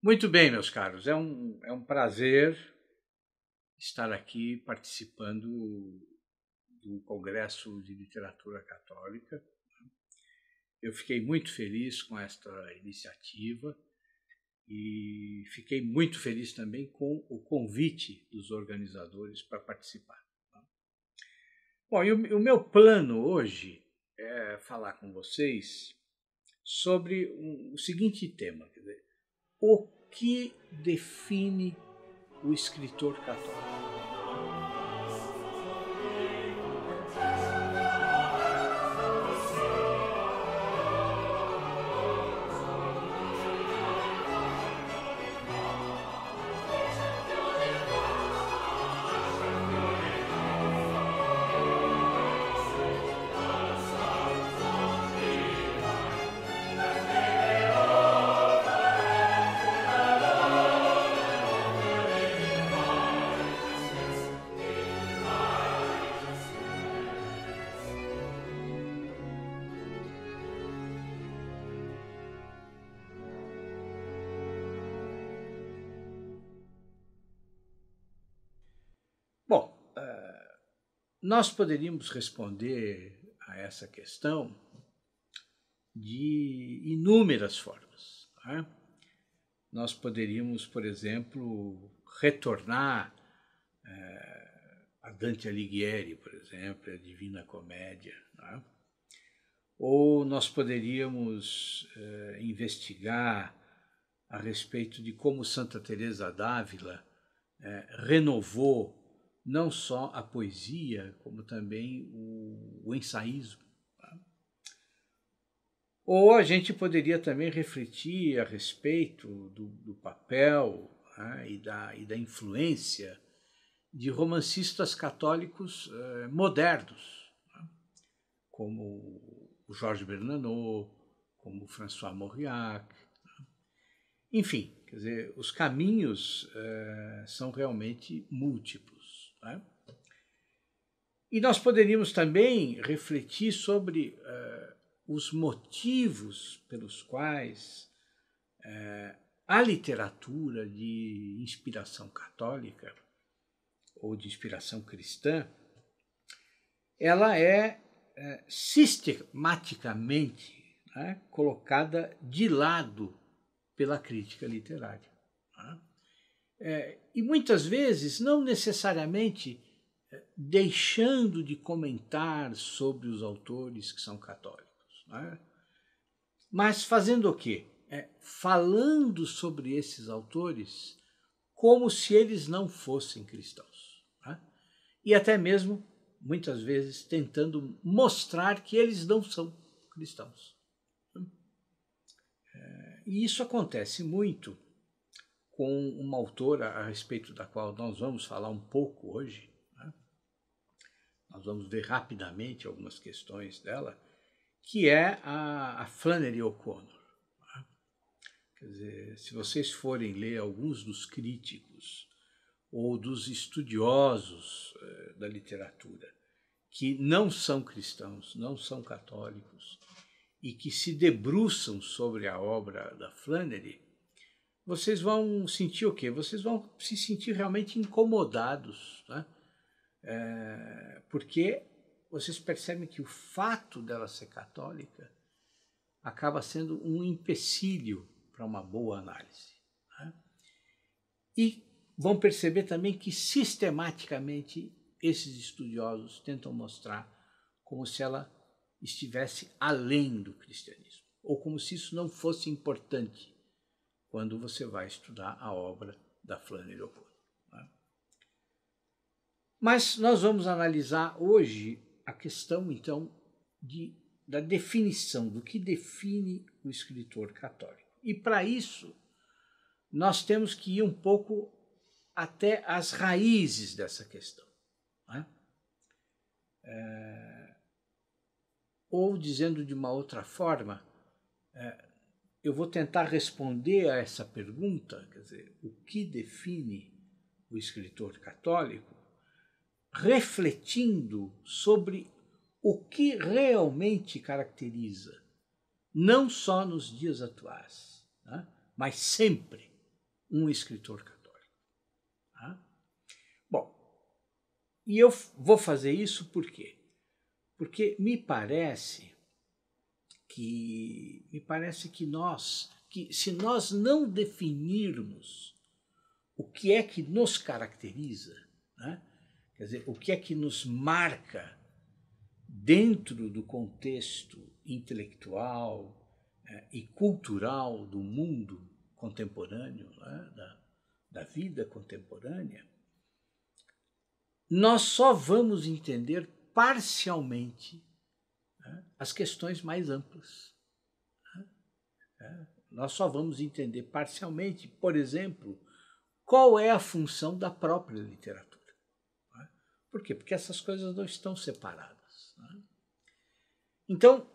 Muito bem, meus caros. É um prazer estar aqui participando do Congresso de Literatura Católica. Eu fiquei muito feliz com esta iniciativa e fiquei muito feliz também com o convite dos organizadores para participar. Bom, e o meu plano hoje é falar com vocês sobre o seguinte tema, quer dizer, o que define o escritor católico. Bom, nós poderíamos responder a essa questão de inúmeras formas. Né? Nós poderíamos, por exemplo, retornar a Dante Alighieri, por exemplo, a Divina Comédia. Né? Ou nós poderíamos investigar a respeito de como Santa Teresa d'Ávila renovou não só a poesia, como também o ensaísmo. Tá? Ou a gente poderia também refletir a respeito do papel, né, e da influência de romancistas católicos modernos, né, como o Georges Bernanos, como o François Mauriac. Né? Enfim, quer dizer, os caminhos são realmente múltiplos. Né? E nós poderíamos também refletir sobre os motivos pelos quais a literatura de inspiração católica ou de inspiração cristã, ela é sistematicamente, né, colocada de lado pela crítica literária. Né? E muitas vezes não necessariamente deixando de comentar sobre os autores que são católicos, né? Mas fazendo o quê? Falando sobre esses autores como se eles não fossem cristãos. Né? E até mesmo, muitas vezes, tentando mostrar que eles não são cristãos. E isso acontece muito com uma autora a respeito da qual nós vamos falar um pouco hoje. Né? Nós vamos ver rapidamente algumas questões dela, que é a Flannery O'Connor. Né? Quer dizer, se vocês forem ler alguns dos críticos ou dos estudiosos da literatura que não são cristãos, não são católicos e que se debruçam sobre a obra da Flannery, vocês vão sentir o quê? Vocês vão se sentir realmente incomodados, né? Porque vocês percebem que o fato dela ser católica acaba sendo um empecilho para uma boa análise. Né? E vão perceber também que sistematicamente esses estudiosos tentam mostrar como se ela estivesse além do cristianismo, ou como se isso não fosse importante quando você vai estudar a obra da Flannery O'Connor. Né? Mas nós vamos analisar hoje a questão, então, da definição, do que define o escritor católico. E para isso, nós temos que ir um pouco até as raízes dessa questão. Né? Ou, dizendo de uma outra forma, eu vou tentar responder a essa pergunta, quer dizer, o que define o escritor católico, refletindo sobre o que realmente caracteriza, não só nos dias atuais, né, mas sempre, um escritor católico. Tá? Bom, e eu vou fazer isso por quê? Porque me parece que se nós não definirmos o que é que nos caracteriza, né? Quer dizer, o que é que nos marca dentro do contexto intelectual e cultural do mundo contemporâneo, né? da vida contemporânea, nós só vamos entender parcialmente, né, as questões mais amplas. Nós só vamos entender parcialmente, por exemplo, qual é a função da própria literatura. Né? Por quê? Porque essas coisas não estão separadas. Né? Então,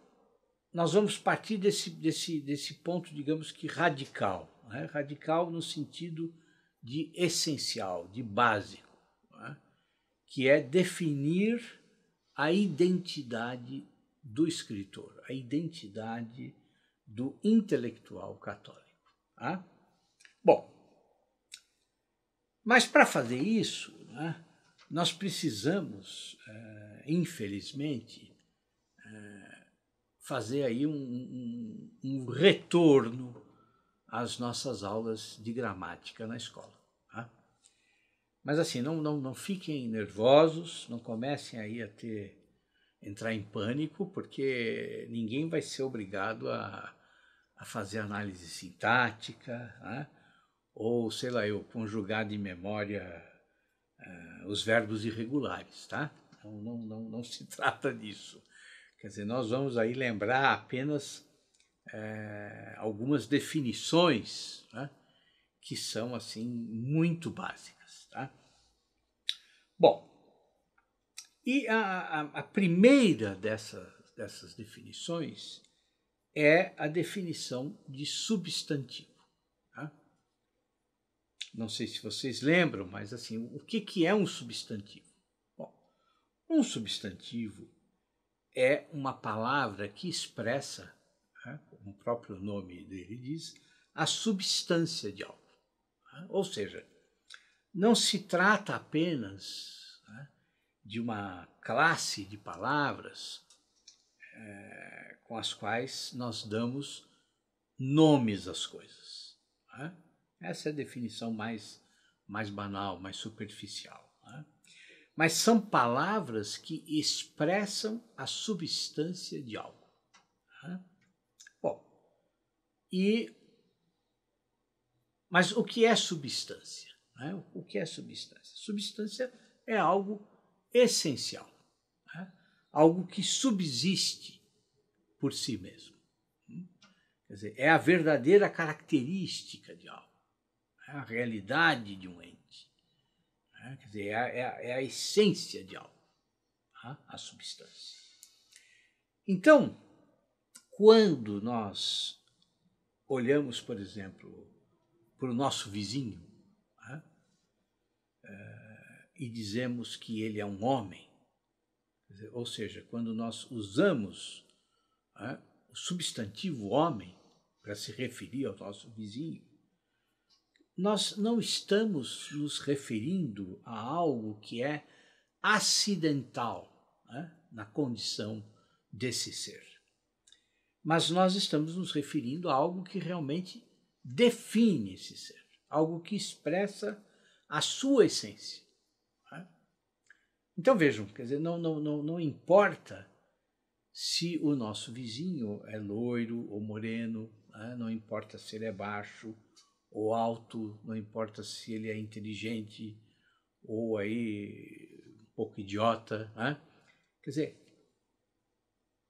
nós vamos partir desse ponto, digamos que radical. Né? Radical no sentido de essencial, de básico, né? Que é definir a identidade do escritor, a identidade do intelectual católico. Tá? Bom, mas para fazer isso, né, nós precisamos, infelizmente, fazer aí um retorno às nossas aulas de gramática na escola. Tá? Mas assim, não fiquem nervosos, não comecem aí entrar em pânico, porque ninguém vai ser obrigado a fazer análise sintática, né? Ou, sei lá, conjugar de memória os verbos irregulares, tá? Não se trata disso. Quer dizer, nós vamos aí lembrar apenas algumas definições, né? Que são, assim, muito básicas, tá? Bom, e a primeira dessas definições é a definição de substantivo. Tá? Não sei se vocês lembram, mas assim, o que é um substantivo? Bom, um substantivo é uma palavra que expressa, né, como o próprio nome dele diz, a substância de algo. Né? Ou seja, não se trata apenas, né, de uma classe de palavras com as quais nós damos nomes às coisas. Né? Essa é a definição mais banal, mais superficial. Né? Mas são palavras que expressam a substância de algo. Né? Bom, mas o que é substância? Né? O que é substância? Substância é algo essencial, né? Algo que subsiste por si mesmo. Quer dizer, é a verdadeira característica de algo, é a realidade de um ente. Né? Quer dizer, é a essência de algo, tá? A substância. Então, quando nós olhamos, por exemplo, para o nosso vizinho, né? E dizemos que ele é um homem, quer dizer, ou seja, quando nós usamos, né, o substantivo homem para se referir ao nosso vizinho, nós não estamos nos referindo a algo que é acidental, né, na condição desse ser. Mas nós estamos nos referindo a algo que realmente define esse ser, algo que expressa a sua essência. Né? Então vejam, quer dizer, não importa se o nosso vizinho é loiro ou moreno, né? Não importa se ele é baixo ou alto, não importa se ele é inteligente ou aí um pouco idiota, né? Quer dizer,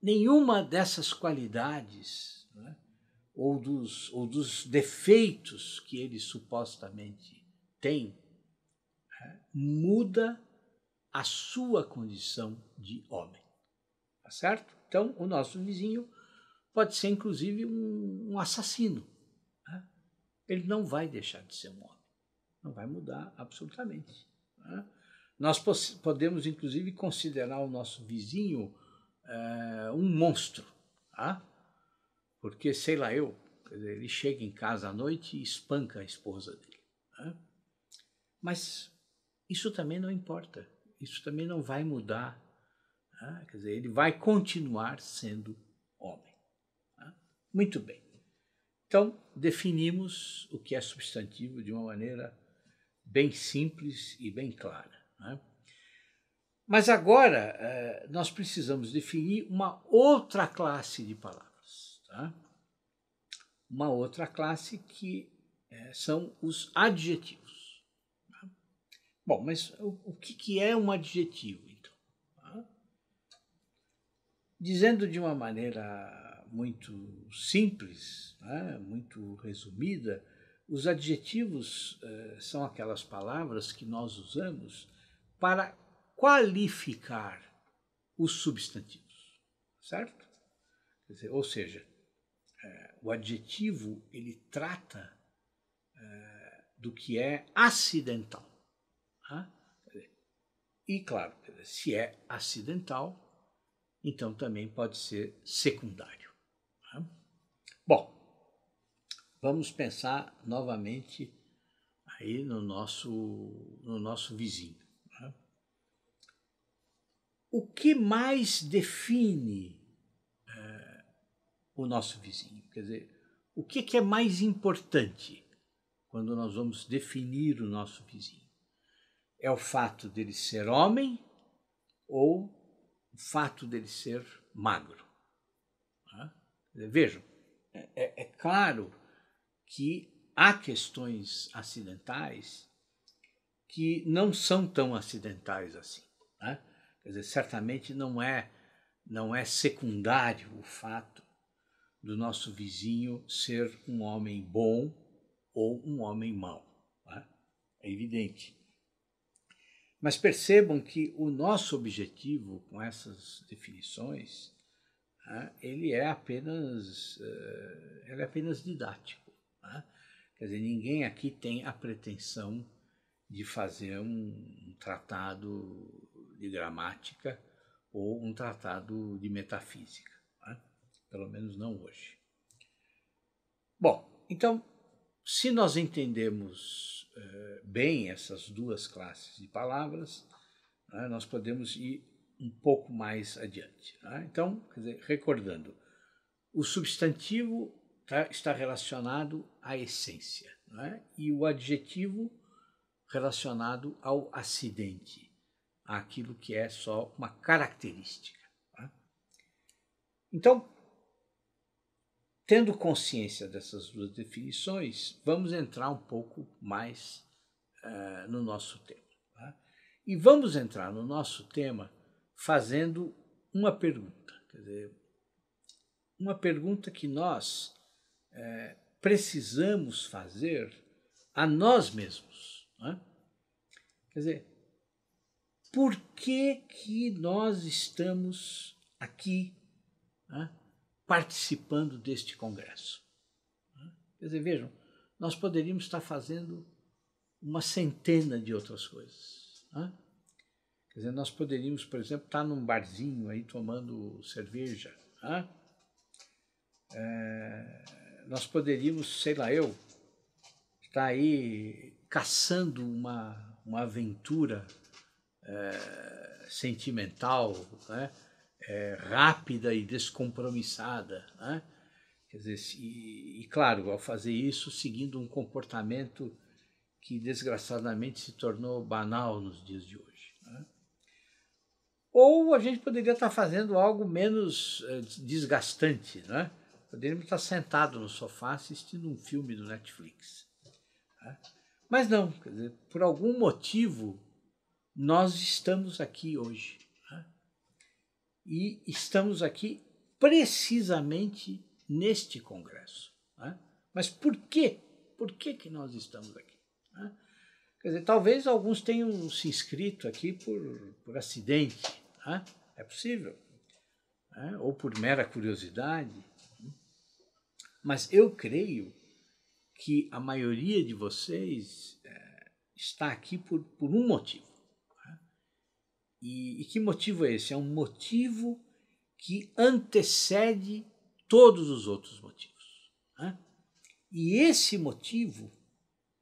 nenhuma dessas qualidades, né, ou dos defeitos que ele supostamente tem, né, muda a sua condição de homem. Tá certo? Então, o nosso vizinho pode ser, inclusive, um assassino. Né? Ele não vai deixar de ser um homem. Não vai mudar absolutamente. Né? Nós podemos, inclusive, considerar o nosso vizinho um monstro. Tá? Porque, sei lá, Quer dizer, ele chega em casa à noite e espanca a esposa dele. Né? Mas isso também não importa, isso também não vai mudar. Né? Quer dizer, ele vai continuar sendo homem. Né? Muito bem. Então, definimos o que é substantivo de uma maneira bem simples e bem clara. Né? Mas agora nós precisamos definir uma outra classe de palavras. Tá? Uma outra classe que são os adjetivos. Tá? Bom, mas o que é um adjetivo, então? Tá? Dizendo de uma maneira muito simples, né, muito resumida, os adjetivos são aquelas palavras que nós usamos para qualificar os substantivos, certo? Quer dizer, ou seja, o adjetivo ele trata do que é acidental. Tá? E, claro, se é acidental, então também pode ser secundário. Tá? Bom, vamos pensar novamente aí no nosso vizinho. Tá? O que mais define o nosso vizinho? Quer dizer, o que é mais importante quando nós vamos definir o nosso vizinho? É o fato dele ser homem ou o fato dele ser magro? Tá? Vejam, é claro que há questões acidentais que não são tão acidentais assim. Né? Quer dizer, certamente não é secundário o fato do nosso vizinho ser um homem bom ou um homem mau. Né? É evidente. Mas percebam que o nosso objetivo com essas definições, né, ele é apenas didático. Né? Quer dizer, ninguém aqui tem a pretensão de fazer um tratado de gramática ou um tratado de metafísica. Né? Pelo menos não hoje. Bom, então, se nós entendemos bem essas duas classes de palavras, né, nós podemos ir um pouco mais adiante. Né? Então, quer dizer, recordando, o substantivo está relacionado à essência, né? E o adjetivo relacionado ao acidente, àquilo que é só uma característica. Né? Então, tendo consciência dessas duas definições, vamos entrar um pouco mais no nosso tema. Tá? E vamos entrar no nosso tema fazendo uma pergunta. Quer dizer, uma pergunta que nós precisamos fazer a nós mesmos. Né? Quer dizer, por que nós estamos aqui, né, participando deste congresso? Quer dizer, vejam, nós poderíamos estar fazendo uma centena de outras coisas. Né? Quer dizer, nós poderíamos, por exemplo, estar num barzinho aí tomando cerveja. Né? Nós poderíamos, sei lá, estar aí caçando uma aventura sentimental, né? Rápida e descompromissada. Né? Quer dizer, e claro, ao fazer isso, seguindo um comportamento que desgraçadamente se tornou banal nos dias de hoje. Né? Ou a gente poderia estar fazendo algo menos desgastante. Né? Poderíamos estar sentado no sofá assistindo um filme do Netflix. Né? Mas não, quer dizer, por algum motivo, nós estamos aqui hoje. Né? E estamos aqui precisamente neste congresso. Né? Mas por quê? Por que nós estamos aqui? Né? Quer dizer, talvez alguns tenham se inscrito aqui por acidente. Né? É possível. Né? Ou por mera curiosidade. Mas eu creio que a maioria de vocês está aqui por um motivo. Né? E que motivo é esse? É um motivo que antecede todos os outros motivos. Né? E esse motivo,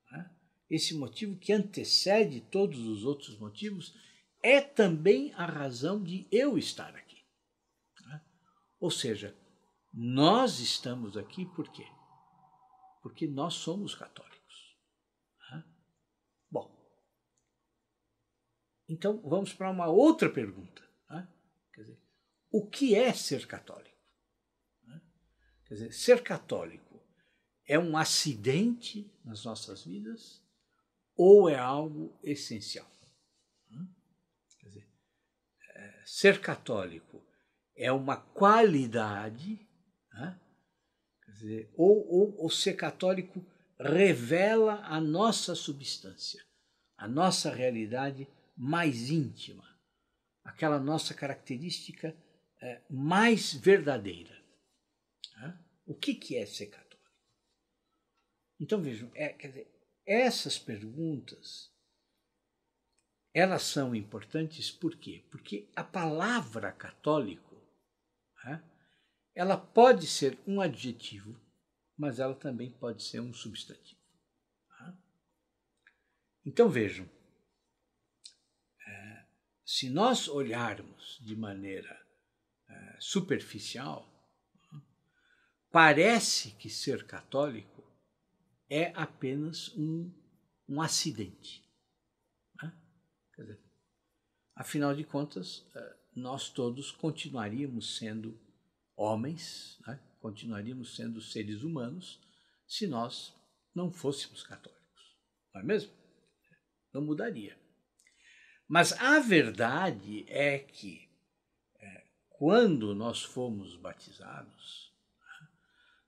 né, esse motivo que antecede todos os outros motivos, é também a razão de eu estar aqui. Né? Ou seja, nós estamos aqui por quê? Porque nós somos católicos. Né? Bom, então vamos para uma outra pergunta. Né? Quer dizer, o que é ser católico? Né? Quer dizer, ser católico é um acidente nas nossas vidas ou é algo essencial? Quer dizer, ser católico é uma qualidade, né? Quer dizer, ou ser católico revela a nossa substância, a nossa realidade mais íntima, aquela nossa característica mais verdadeira. Né? O que é ser católico? Então vejam, quer dizer, essas perguntas, elas são importantes por quê? Porque a palavra católico, né, ela pode ser um adjetivo, mas ela também pode ser um substantivo. Né? Então vejam, se nós olharmos de maneira superficial, parece que ser católico é apenas um acidente. Né? Quer dizer, afinal de contas, nós todos continuaríamos sendo homens, né? Continuaríamos sendo seres humanos se nós não fôssemos católicos. Não é mesmo? Não mudaria. Mas a verdade é que quando nós fomos batizados,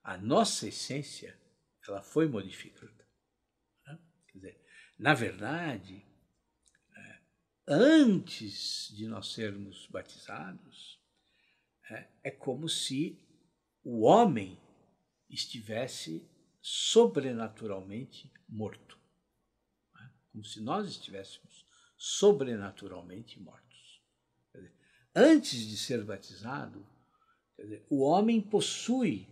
a nossa essência ela foi modificada. Né? Quer dizer, na verdade, antes de nós sermos batizados, é como se o homem estivesse sobrenaturalmente morto. Né? Como se nós estivéssemos sobrenaturalmente mortos. Quer dizer, antes de ser batizado, quer dizer, o homem possui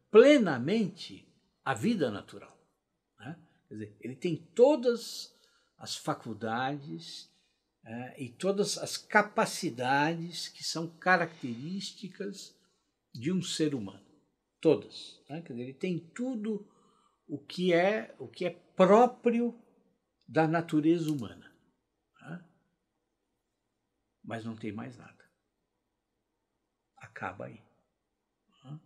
plenamente a vida natural. Né? Quer dizer, ele tem todas as faculdades e todas as capacidades que são características de um ser humano. Todas. Né? Quer dizer, ele tem tudo o que é próprio da natureza humana. Né? Mas não tem mais nada. Acaba aí. Né?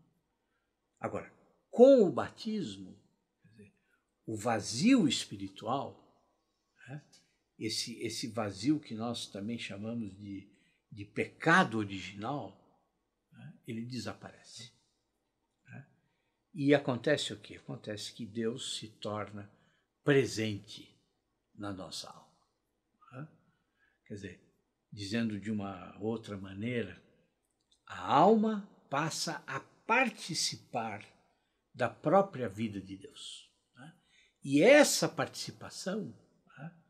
Agora, com o batismo, quer dizer, o vazio espiritual, né? esse vazio que nós também chamamos de pecado original, né? Ele desaparece. Né? E acontece o quê? Acontece que Deus se torna presente na nossa alma. Né? Quer dizer, dizendo de uma outra maneira, a alma passa a participar da própria vida de Deus. Né? E essa participação, né,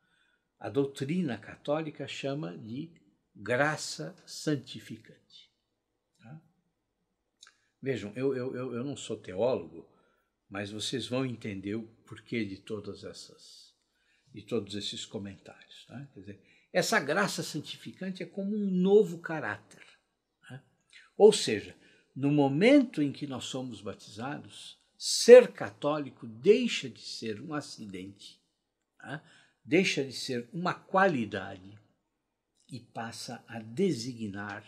a doutrina católica chama de graça santificante. Né? Vejam, eu não sou teólogo, mas vocês vão entender o porquê de todos esses comentários. Né? Quer dizer, essa graça santificante é como um novo caráter. Né? Ou seja, no momento em que nós somos batizados, ser católico deixa de ser um acidente, né? Deixa de ser uma qualidade e passa a designar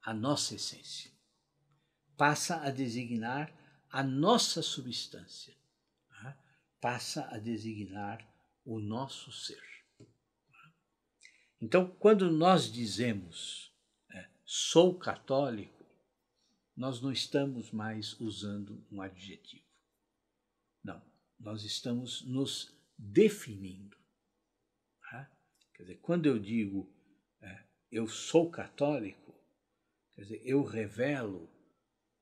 a nossa essência, passa a designar a nossa substância, né? Passa a designar o nosso ser. Então, quando nós dizemos sou católico, nós não estamos mais usando um adjetivo. Não, nós estamos nos definindo. Tá? Quer dizer, quando eu digo eu sou católico, quer dizer, eu revelo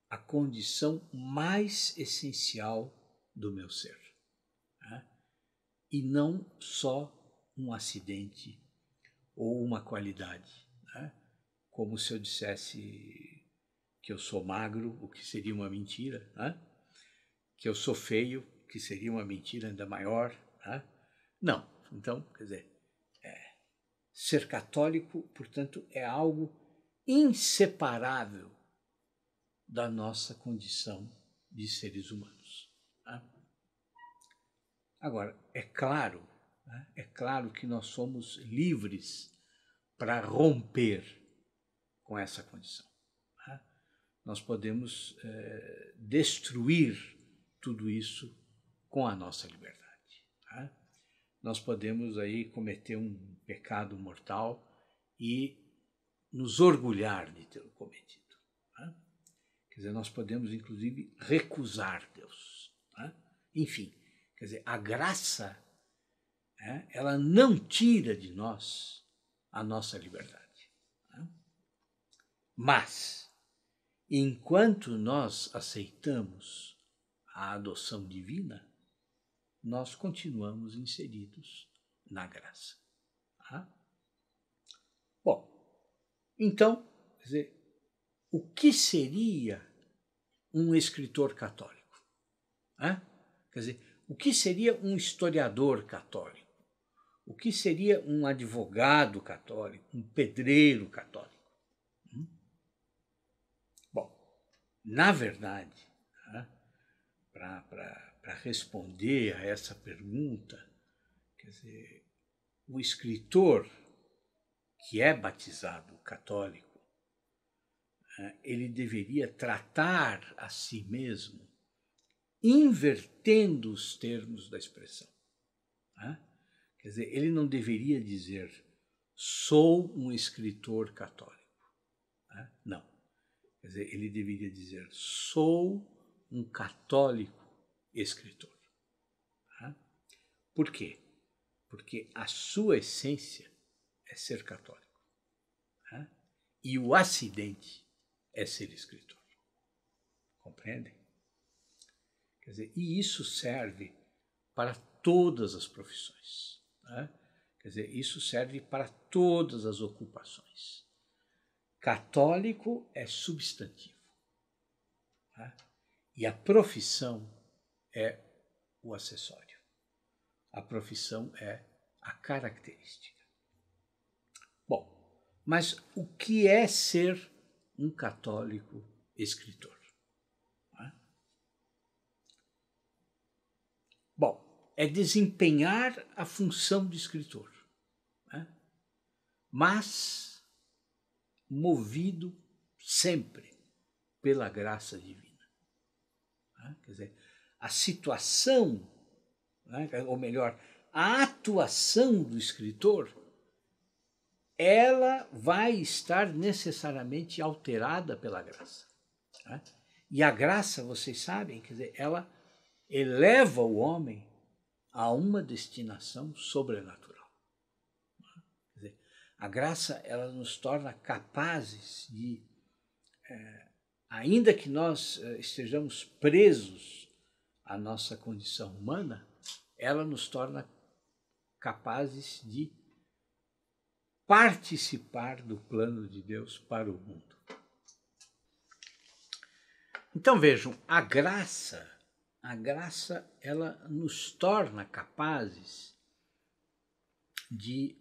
a condição mais essencial do meu ser. Tá? E não só um acidente ou uma qualidade. Tá? Como se eu dissesse que eu sou magro, o que seria uma mentira, né? Que eu sou feio, que seria uma mentira ainda maior. Né? Não. Então, quer dizer, ser católico, portanto, é algo inseparável da nossa condição de seres humanos. Né? Agora, é claro que nós somos livres para romper com essa condição. Né? Nós podemos destruir tudo isso com a nossa liberdade. Né? Nós podemos aí cometer um pecado mortal e nos orgulhar de tê-lo cometido. Né? Quer dizer, nós podemos, inclusive, recusar Deus. Né? Enfim, quer dizer, a graça, ela não tira de nós a nossa liberdade. Né? Mas, enquanto nós aceitamos a adoção divina, nós continuamos inseridos na graça. Tá? Bom, então, quer dizer, o que seria um escritor católico? Quer dizer, o que seria um historiador católico? O que seria um advogado católico, um pedreiro católico? Bom, na verdade, para responder a essa pergunta, quer dizer, o escritor que é batizado católico, ele deveria tratar a si mesmo invertendo os termos da expressão. Quer dizer, ele não deveria dizer sou um escritor católico. Não. Quer dizer, ele deveria dizer sou um católico escritor. Por quê? Porque a sua essência é ser católico. E o acidente é ser escritor. Compreendem? Quer dizer, e isso serve para todas as profissões. Quer dizer, isso serve para todas as ocupações. Católico é substantivo. E a profissão é o acessório. A profissão é a característica. Bom, mas o que é ser um católico escritor? Bom, é desempenhar a função de escritor, mas movido sempre pela graça divina. Quer dizer, a situação, ou melhor, a atuação do escritor, ela vai estar necessariamente alterada pela graça. E a graça, vocês sabem, quer dizer, ela eleva o homem a uma destinação sobrenatural. Quer dizer, a graça, ela nos torna capazes de, ainda que nós estejamos presos à nossa condição humana, ela nos torna capazes de participar do plano de Deus para o mundo. Então vejam, a graça ela nos torna capazes de,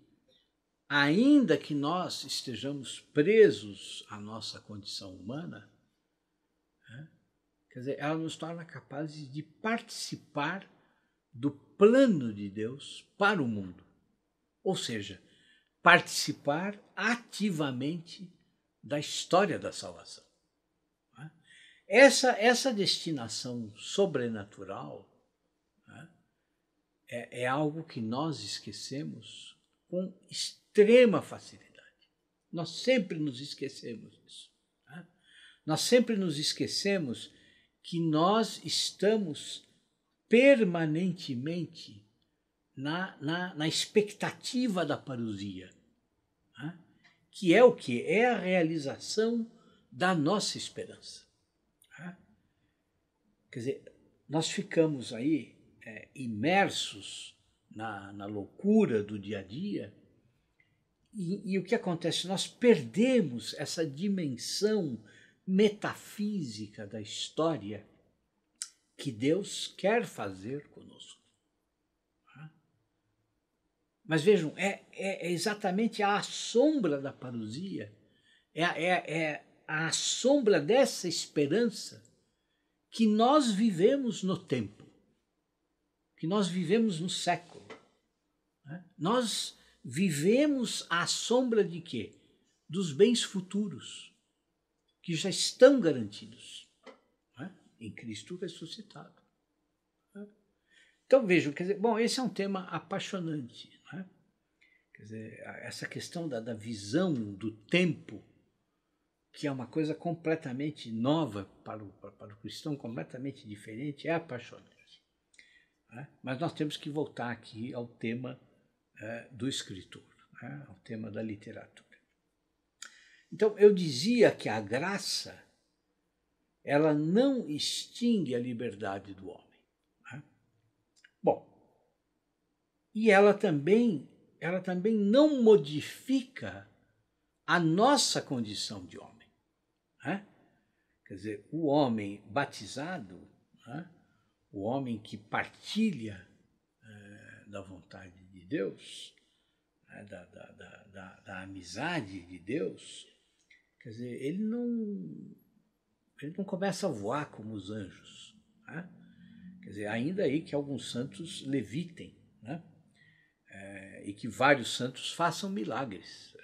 ainda que nós estejamos presos à nossa condição humana, quer dizer, ela nos torna capazes de participar do plano de Deus para o mundo. Ou seja, participar ativamente da história da salvação. Essa destinação sobrenatural é algo que nós esquecemos com extrema facilidade. Nós sempre nos esquecemos disso. Nós sempre nos esquecemos que nós estamos permanentemente na expectativa da parousia, que é o quê? É a realização da nossa esperança. Quer dizer, nós ficamos aí imersos na loucura do dia a dia e o que acontece? Nós perdemos essa dimensão metafísica da história que Deus quer fazer conosco. Mas vejam, é exatamente a sombra da parousia, é a sombra dessa esperança que nós vivemos no tempo, que nós vivemos no século. Nós vivemos à sombra de quê? Dos bens futuros, que já estão garantidos em Cristo ressuscitado. Então vejam, quer dizer, bom, esse é um tema apaixonante. Quer dizer, essa questão da visão do tempo, que é uma coisa completamente nova para o cristão, completamente diferente, é apaixonante. Mas nós temos que voltar aqui ao tema do escritor, ao tema da literatura. Então, eu dizia que a graça, ela não extingue a liberdade do homem. Bom, e ela também não modifica a nossa condição de homem. Quer dizer, o homem batizado, o homem que partilha da vontade de Deus, da amizade de Deus, quer dizer, ele não começa a voar como os anjos. Quer dizer, ainda aí que alguns santos levitem, e que vários santos façam milagres.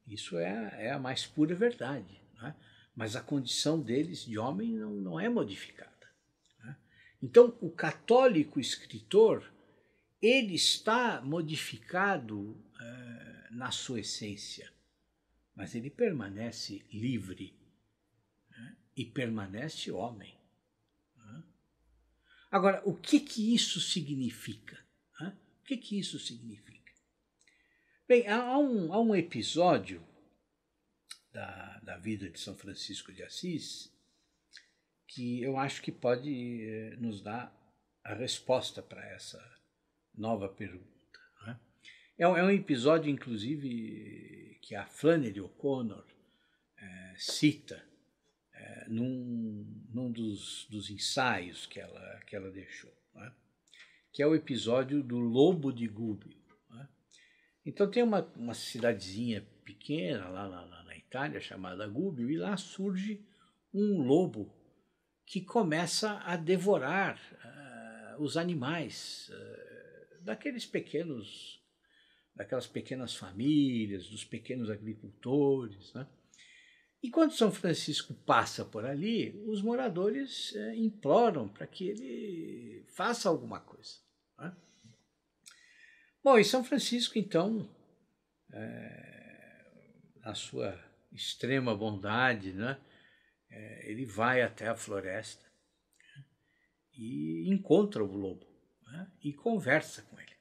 Isso é a mais pura verdade. Mas a condição deles de homem não é modificada. Então, o católico escritor, ele está modificado na sua essência, mas ele permanece livre e permanece homem. Agora, o que isso significa? O que isso significa? Bem, há um episódio da vida de São Francisco de Assis que eu acho que pode nos dar a resposta para essa nova pergunta. É um episódio, inclusive, que a Flannery O'Connor cita num dos ensaios que ela deixou, que é o episódio do lobo de Gubbio. Então tem uma cidadezinha pequena lá na Itália chamada Gubbio, e lá surge um lobo que começa a devorar os animais daquelas pequenas famílias, dos pequenos agricultores. E quando São Francisco passa por ali, os moradores imploram para que ele faça alguma coisa. Bom, e São Francisco, então, na sua extrema bondade, ele vai até a floresta e encontra o lobo e conversa com ele.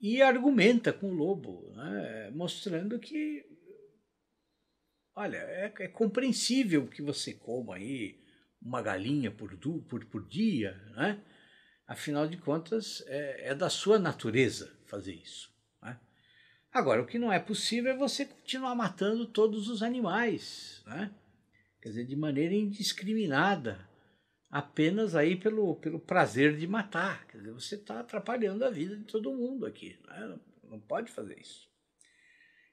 E argumenta com o lobo, mostrando que, olha, é compreensível que você coma aí uma galinha por dia, Afinal de contas, é da sua natureza fazer isso. Agora, o que não é possível é você continuar matando todos os animais, quer dizer, de maneira indiscriminada, apenas aí pelo prazer de matar. Quer dizer, você está atrapalhando a vida de todo mundo aqui. Não pode fazer isso.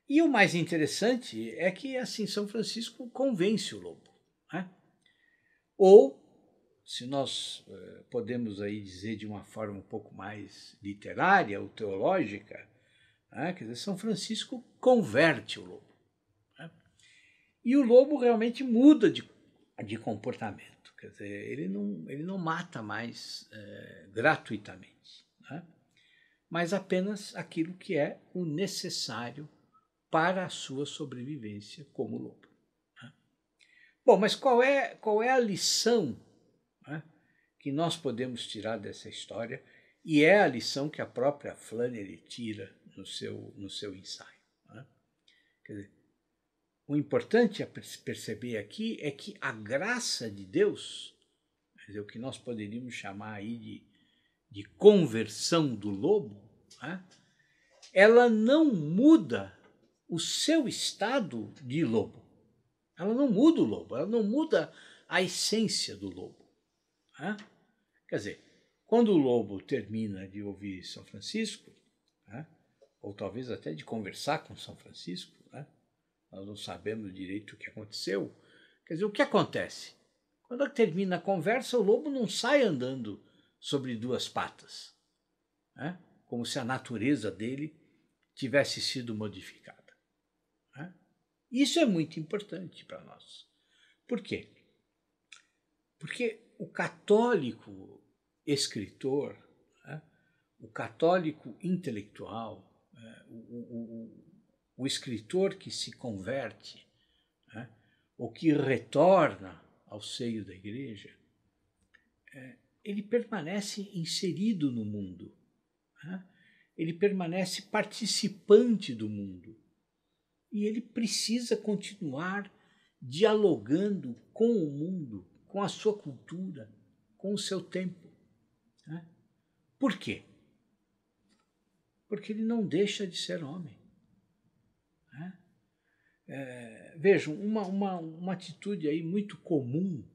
E o mais interessante é que, assim, São Francisco convence o lobo. Ou, se nós podemos aí dizer de uma forma um pouco mais literária ou teológica, quer dizer, São Francisco converte o lobo. E o lobo realmente muda de comportamento, quer dizer, ele não mata mais gratuitamente, mas apenas aquilo que é o necessário para a sua sobrevivência como lobo. Bom, mas qual é a lição que nós podemos tirar dessa história, e é a lição que a própria Flannery tira no seu ensaio? Quer dizer, o importante a perceber aqui é que a graça de Deus, quer dizer, o que nós poderíamos chamar aí de conversão do lobo, ela não muda o seu estado de lobo. Ela não muda o lobo, ela não muda a essência do lobo. Né? Quer dizer, quando o lobo termina de ouvir São Francisco, né, ou talvez até de conversar com São Francisco, né, nós não sabemos direito o que aconteceu. Quer dizer, o que acontece? Quando termina a conversa, o lobo não sai andando sobre duas patas, né, como se a natureza dele tivesse sido modificada. Né? Isso é muito importante para nós. Por quê? Porque o católico escritor, né, o católico intelectual, o escritor que se converte, né, ou que retorna ao seio da igreja, ele permanece inserido no mundo, né, ele permanece participante do mundo e ele precisa continuar dialogando com o mundo, com a sua cultura, com o seu tempo. Né? Por quê? Porque ele não deixa de ser homem. Né? Vejam, uma atitude aí muito comum,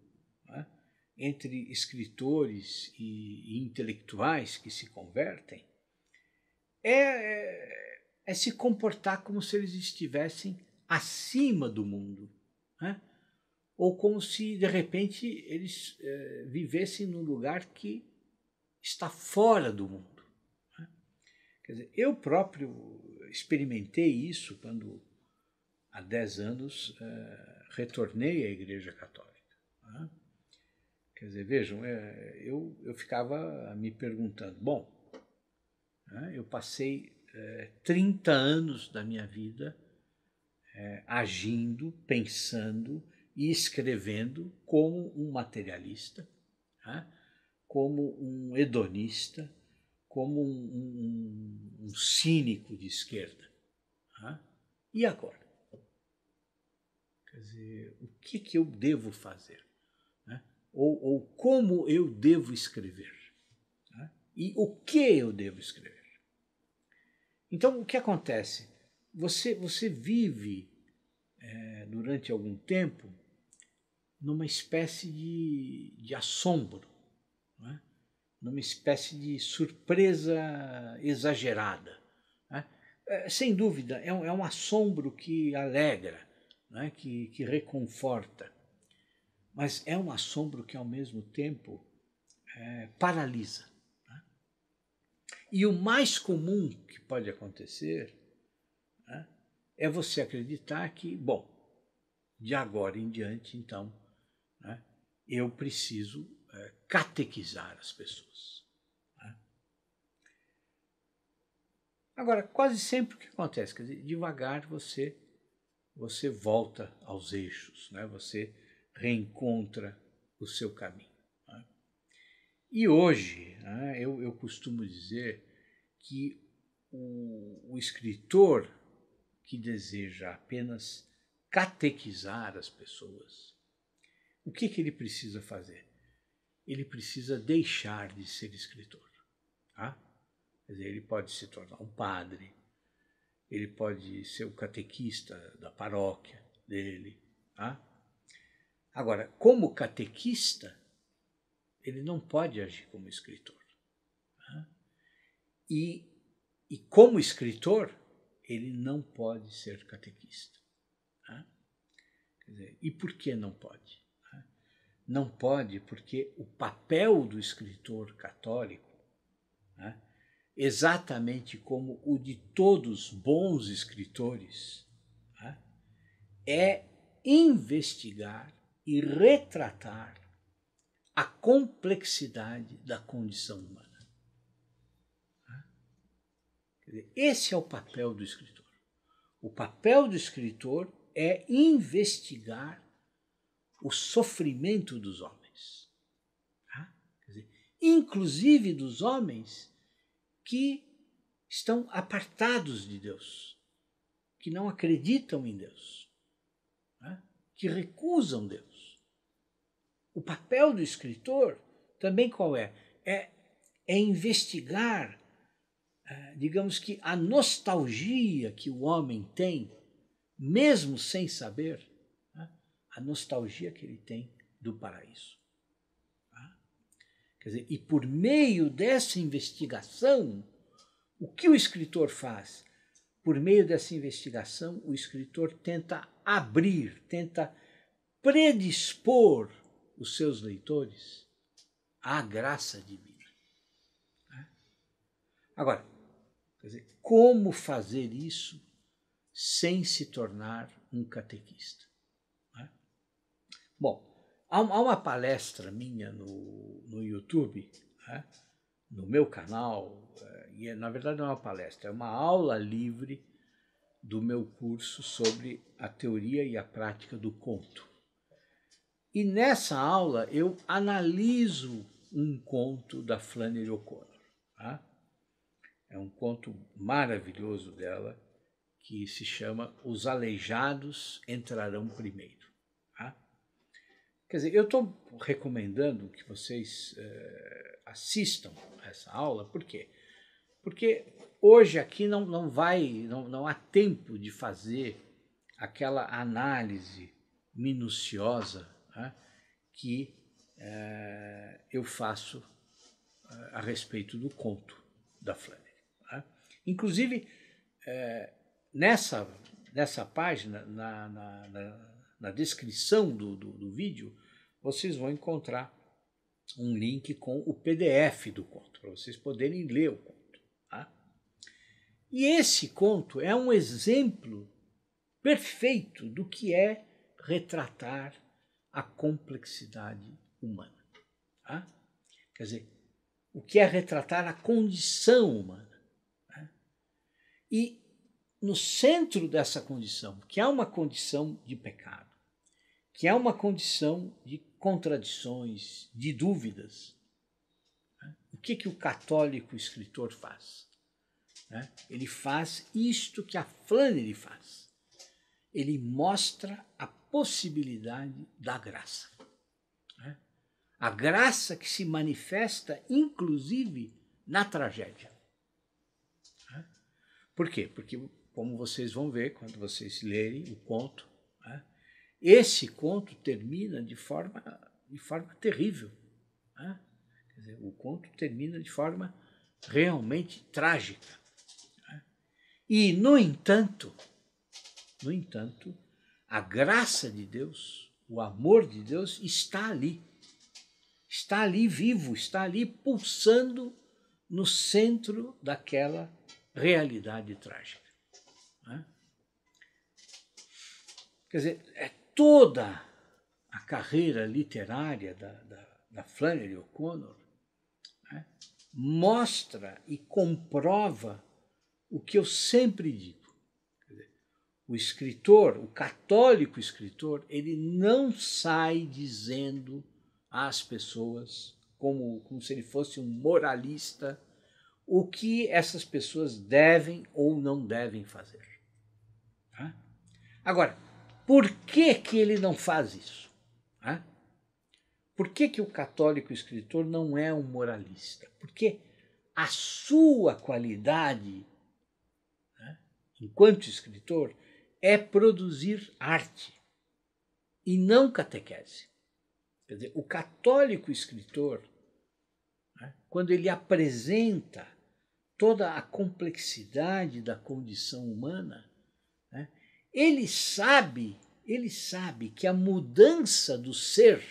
né, entre escritores e intelectuais que se convertem é se comportar como se eles estivessem acima do mundo. Né? Ou como se, de repente, eles vivessem num lugar que está fora do mundo. Né? Quer dizer, eu próprio experimentei isso quando, há 10 anos, retornei à Igreja Católica. Né? Quer dizer, vejam, eu ficava me perguntando, bom, né, eu passei 30 anos da minha vida agindo, pensando e escrevendo como um materialista, né, como um hedonista, como um cínico de esquerda. Né? E agora? Quer dizer, o que eu devo fazer? Né? Ou como eu devo escrever? Né? E o que eu devo escrever? Então, o que acontece? Você vive, durante algum tempo, numa espécie de assombro, né? Numa espécie de surpresa exagerada. Né? Sem dúvida, é um assombro que alegra, né? que reconforta, mas é um assombro que, ao mesmo tempo, paralisa. Né? E o mais comum que pode acontecer, né, é você acreditar que, bom, de agora em diante, então, né, eu preciso catequizar as pessoas. Né? Agora, quase sempre o que acontece? Quer dizer, devagar você volta aos eixos, né? Você reencontra o seu caminho. Né? E hoje, né, eu costumo dizer que o escritor que deseja apenas catequizar as pessoas, o que ele precisa fazer? Ele precisa deixar de ser escritor. Tá? Quer dizer, ele pode se tornar um padre, ele pode ser o catequista da paróquia dele. Tá? Agora, como catequista, ele não pode agir como escritor. Tá? E como escritor, ele não pode ser catequista. Tá? Quer dizer, e por que não pode? Tá? Não pode porque o papel do escritor católico, né, exatamente como o de todos bons escritores, né, é investigar e retratar a complexidade da condição humana. Esse é o papel do escritor. O papel do escritor é investigar o sofrimento dos homens. Tá? Quer dizer, inclusive dos homens que estão apartados de Deus, que não acreditam em Deus, né? Que recusam Deus. O papel do escritor também qual é? É investigar, digamos que a nostalgia que o homem tem, mesmo sem saber, né? A nostalgia que ele tem do paraíso. Tá? Quer dizer, e por meio dessa investigação, o que o escritor faz? Por meio dessa investigação, o escritor tenta abrir, tenta predispor os seus leitores à graça divina. Agora, quer dizer, como fazer isso sem se tornar um catequista? Bom, há uma palestra minha no YouTube, no meu canal, e na verdade não é uma palestra, é uma aula livre do meu curso sobre a teoria e a prática do conto. E nessa aula eu analiso um conto da Flannery O'Connor. É um conto maravilhoso dela, que se chama Os Aleijados Entrarão Primeiro. Quer dizer, eu estou recomendando que vocês assistam essa aula, por quê? Porque hoje aqui não há tempo de fazer aquela análise minuciosa que eu faço a respeito do conto da Flannery. Inclusive, nessa página, na descrição do vídeo, vocês vão encontrar um link com o PDF do conto, para vocês poderem ler o conto. E esse conto é um exemplo perfeito do que é retratar a complexidade humana. Quer dizer, o que é retratar a condição humana. E no centro dessa condição, que é uma condição de pecado, que é uma condição de contradições, de dúvidas, o que o católico escritor faz? Ele faz isto que a Flannery faz. Ele mostra a possibilidade da graça. A graça que se manifesta, inclusive, na tragédia. Por quê? Porque, como vocês vão ver quando vocês lerem o conto, esse conto termina de forma terrível. Quer dizer, o conto termina de forma realmente trágica. E, no entanto, a graça de Deus, o amor de Deus está ali. Está ali vivo, está ali pulsando no centro daquela realidade trágica. Quer dizer, toda a carreira literária da Flannery O'Connor mostra e comprova o que eu sempre digo. Quer dizer, o escritor, o católico escritor, ele não sai dizendo às pessoas, como se ele fosse um moralista, o que essas pessoas devem ou não devem fazer. Agora, por que ele não faz isso? Por que o católico escritor não é um moralista? Porque a sua qualidade, enquanto escritor, é produzir arte e não catequese. Quer dizer, o católico escritor, quando ele apresenta toda a complexidade da condição humana, ele sabe que a mudança do ser,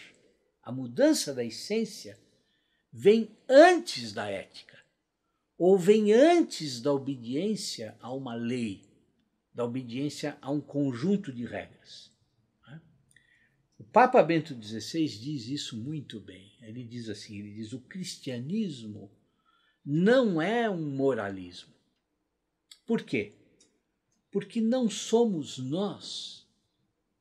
a mudança da essência, vem antes da ética, ou vem antes da obediência a uma lei, da obediência a um conjunto de regras. O Papa Bento XVI diz isso muito bem. Ele diz assim, o cristianismo não é um moralismo. Por quê? Porque não somos nós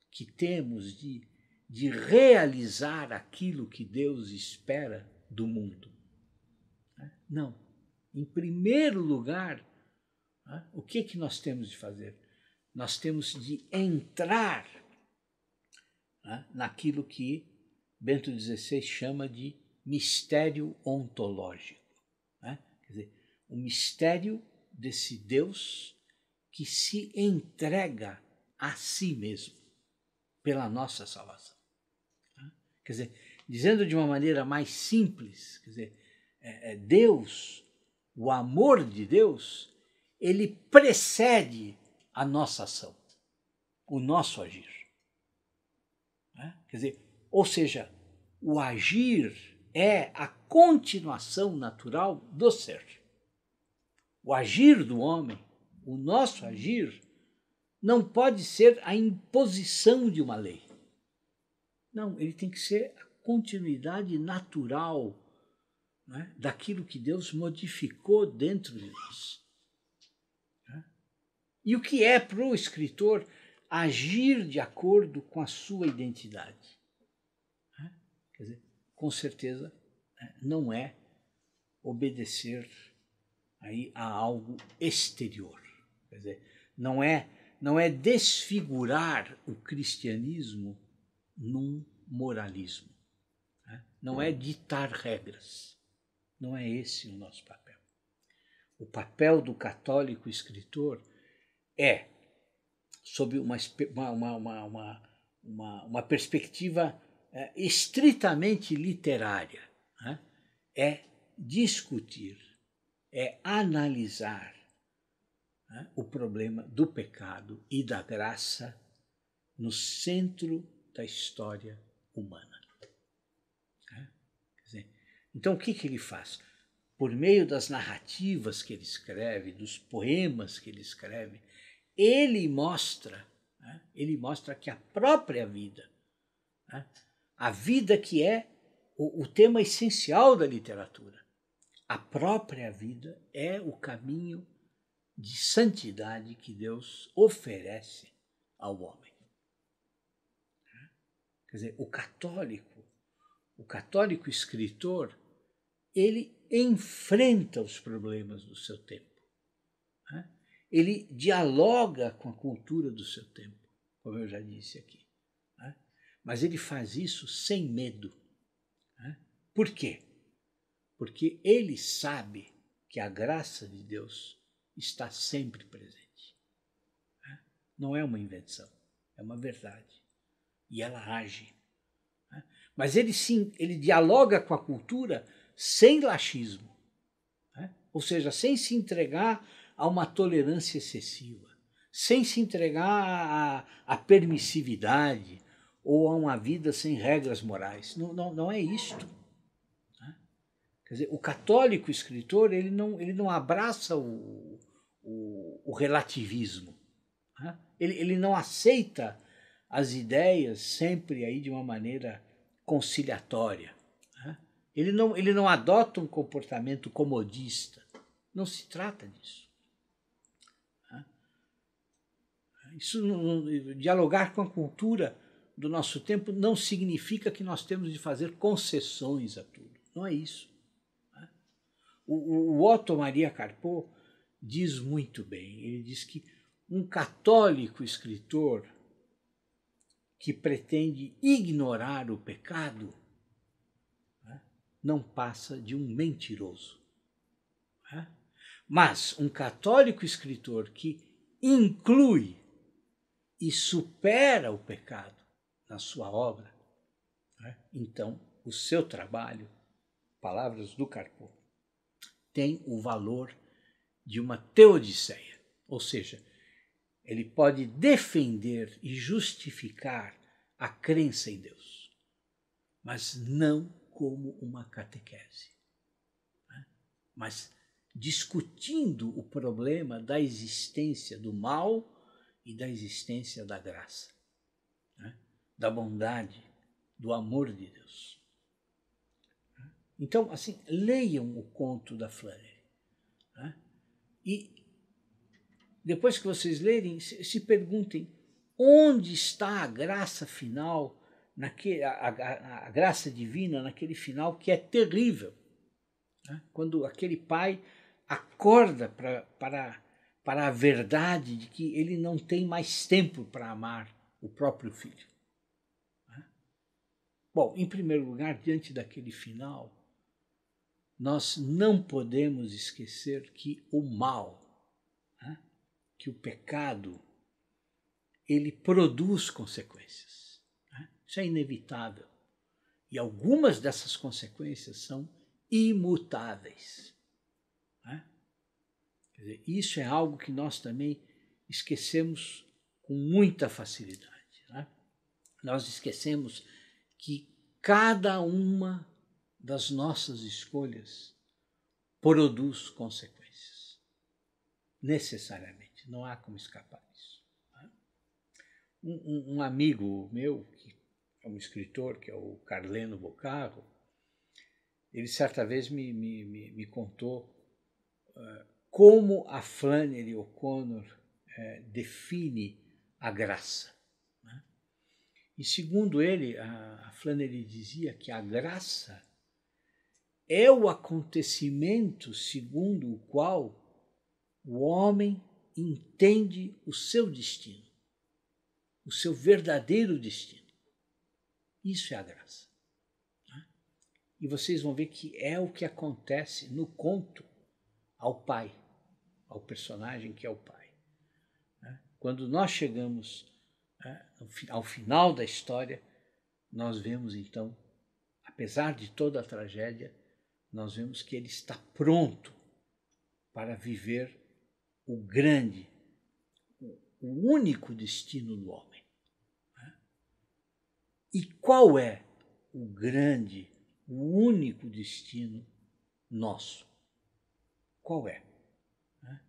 que temos de realizar aquilo que Deus espera do mundo. Não. Em primeiro lugar, o que nós temos de fazer? Nós temos de entrar naquilo que Bento XVI chama de mistério ontológico. Quer dizer, o mistério desse Deus que se entrega a si mesmo pela nossa salvação. Quer dizer, Dizendo de uma maneira mais simples, quer dizer, Deus, o amor de Deus, ele precede a nossa ação, o nosso agir. Quer dizer, ou seja, o agir é a continuação natural do ser. O agir do homem, o nosso agir, não pode ser a imposição de uma lei. Não, ele tem que ser a continuidade natural, né, daquilo que Deus modificou dentro de nós. E o que é para o escritor agir de acordo com a sua identidade? Quer dizer, com certeza não é obedecer aí a algo exterior. Quer dizer, não é desfigurar o cristianismo num moralismo. Não é ditar regras. Não é esse o nosso papel. O papel do católico escritor é, sob uma perspectiva estritamente literária, é discutir, é analisar o problema do pecado e da graça no centro da história humana. Quer dizer, então, o que ele faz? Por meio das narrativas que ele escreve, dos poemas que ele escreve, ele mostra que a própria vida, a vida que é o tema essencial da literatura, a própria vida é o caminho de santidade que Deus oferece ao homem. Quer dizer, o católico escritor, ele enfrenta os problemas do seu tempo. Ele dialoga com a cultura do seu tempo, como eu já disse aqui. Mas ele faz isso sem medo. Por quê? Porque ele sabe que a graça de Deus está sempre presente. Não é uma invenção, é uma verdade. E ela age. Mas ele dialoga com a cultura sem laxismo. Ou seja, sem se entregar a uma tolerância excessiva, sem se entregar à permissividade ou a uma vida sem regras morais. Não é isto. Quer dizer, o católico escritor ele não abraça o relativismo. Ele não aceita as ideias sempre aí de uma maneira conciliatória. Ele não adota um comportamento comodista. Não se trata disso. Dialogar com a cultura do nosso tempo não significa que nós temos de fazer concessões a tudo. Não é isso. O Otto Maria Carpo diz muito bem. Ele diz que um católico escritor que pretende ignorar o pecado não passa de um mentiroso. Mas um católico escritor que inclui e supera o pecado na sua obra, então o seu trabalho, palavras do Carpo, tem o valor de uma teodiceia, ou seja, ele pode defender e justificar a crença em Deus, mas não como uma catequese, mas discutindo o problema da existência do mal e da existência da graça, da bondade, do amor de Deus. Então, assim, leiam o conto da Flannery. E depois que vocês lerem, se perguntem onde está a graça final, a graça divina naquele final que é terrível. Quando aquele pai acorda para a verdade de que ele não tem mais tempo para amar o próprio filho. Bom, em primeiro lugar, diante daquele final, nós não podemos esquecer que o mal, que o pecado, ele produz consequências. Isso é inevitável. E algumas dessas consequências são imutáveis. Né? Quer dizer, isso é algo que nós também esquecemos com muita facilidade. Né? Nós esquecemos que cada uma das nossas escolhas produz consequências. Necessariamente. Não há como escapar disso. Né? Um amigo meu, que é um escritor, que é o Carleno Boccarro, ele certa vez me contou como a Flannery O'Connor define a graça. Né? E segundo ele, a Flannery dizia que a graça é o acontecimento segundo o qual o homem entende o seu destino, o seu verdadeiro destino. Isso é a graça. Né? E vocês vão ver que é o que acontece no conto ao pai, ao personagem que é o pai. Né? Quando nós chegamos ao final da história, nós vemos então, apesar de toda a tragédia, nós vemos que ele está pronto para viver o grande, o único destino do homem. Né? E qual é o grande, o único destino nosso? Qual é? Né?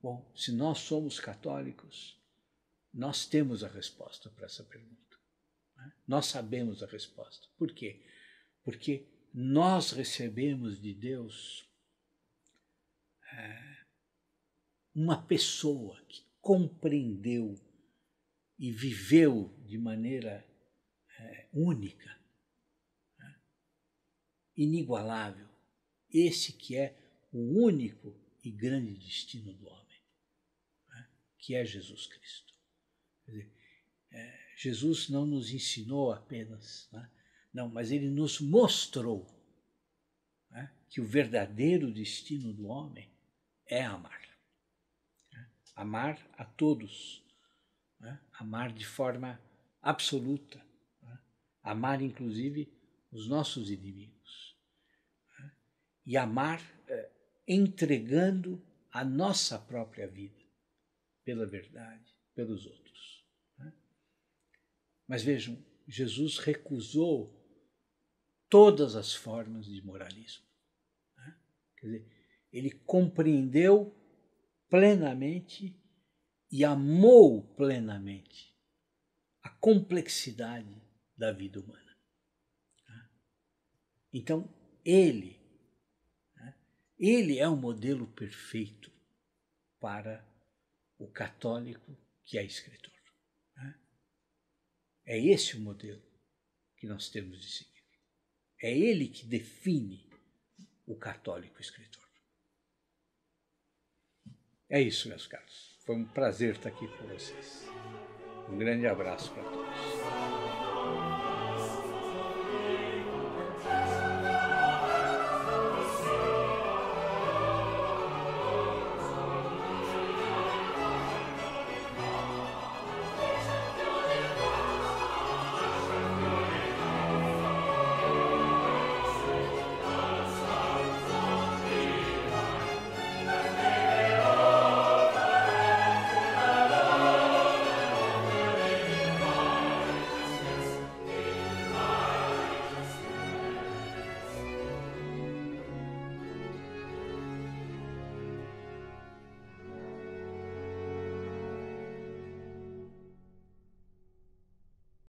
Bom, se nós somos católicos, nós temos a resposta para essa pergunta. Né? Nós sabemos a resposta. Por quê? Porque nós recebemos de Deus uma pessoa que compreendeu e viveu de maneira única, né? Inigualável, esse que é o único e grande destino do homem, né? Que é Jesus Cristo. Quer dizer, Jesus não nos ensinou apenas, né? Não, mas ele nos mostrou, né, que o verdadeiro destino do homem é amar. Né? Amar a todos, né? Amar de forma absoluta, né? Amar inclusive os nossos inimigos, né? E amar entregando a nossa própria vida pela verdade, pelos outros. Né? Mas vejam, Jesus recusou todas as formas de moralismo. Né? Quer dizer, ele compreendeu plenamente e amou plenamente a complexidade da vida humana. Né? Então, ele é o modelo perfeito para o católico que é escritor. Né? É esse o modelo que nós temos de seguir. É ele que define o católico escritor. É isso, meus caros. Foi um prazer estar aqui com vocês. Um grande abraço para todos.